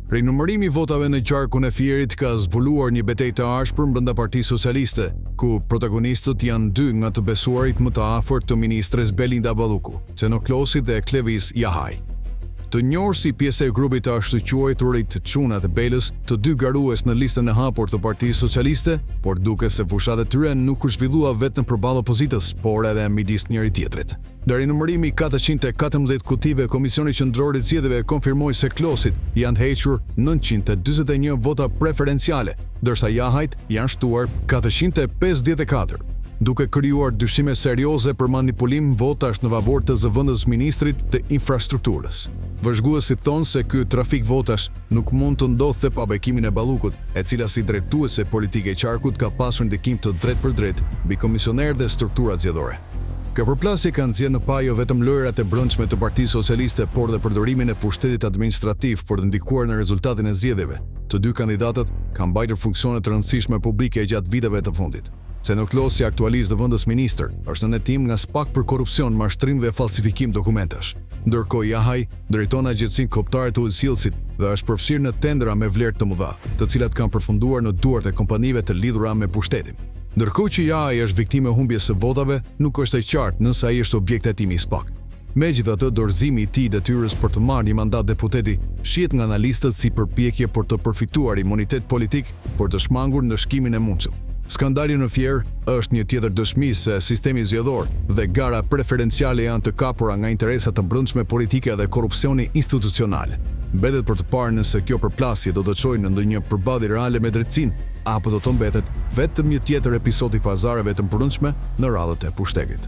Rinumërimi i votave në qarkun e Fierit ka zbuluar një betejë të ashpër brenda Partisë Socialiste, ku protagonistët janë dy nga të besuarit më të afërt të ministres Belinda Balluku, Xenoklosi dhe Klevis Jahaj. Të njohur si pjesë e grupit të ashtu quajturit Çuna dhe Belës, të dy garues në listën e hapur të Partisë Socialiste, por duke se fushat e tyre nuk u zhvillua vetëm përballë opozitës, por edhe midis njëri tjetrit. Deri numërimi 414 kutive, Komisioni Qendror i Zgjedhjeve konfirmoi se Klosit janë hequr 941 vota preferenciale, ndërsa Jahajt janë shtuar 454. Duke krijuar dyshime serioze për manipulim votash në favor të zëvendës ministrit të infrastrukturës. Vëzhguesit thonë se ky trafik votash nuk mund të ndodhte pa bekimin e Ballukut, e cila si drejtuese politike e qarkut ka pasur ndikim të drejtë për drejtë mbi komisionerë dhe strukturat zgjedhore. Kjo përplasje ka nxjerrë në pa jo vetëm lojërat e brendshme të Partisë Socialiste, por dhe përdorimin e pushtetit administrativ për të ndikuar në rezultatin e zgjedhjeve. Të dy kandidatët kanë mbajtur funksione të rëndësishme publike gjatë viteve të fundit. Xenoklosi, aktualisht zëvendës ministër, është në hetim nga SPAK për korrupsion, mashtrim dhe falsifikim dokumentash. Ndërkohë Jahaj drejton agjencinë kombëtare të udhësjellësit dhe është përfshirë në tendera me vlerë të mëdha, të cilat kanë përfunduar në duart e kompanive të lidhura me pushtetin. Ndërkohë që Jahaj është viktimë e humbjes së votave, nuk është e qartë nëse ai është objekt hetimi i SPAK. Megjithatë, dorëzimi i tij detyrës për të marrë një mandat deputeti shihet nga analistët si përpjekje për të përfituar imunitet politik për të shmangur ndëshkimin e mundshëm. Skandali në Fier është një tjetër dëshmi se sistemi zgjedhor dhe gara preferenciale janë të kapura nga interesat të brendshme politike dhe korrupsioni institucional. Mbetet për të parë nëse kjo përplasje do të çojë në ndonjë përballje reale me drejtësinë, apo do të mbetet vetëm një tjetër episod i pazareve të brendshme në radhët e pushtetit.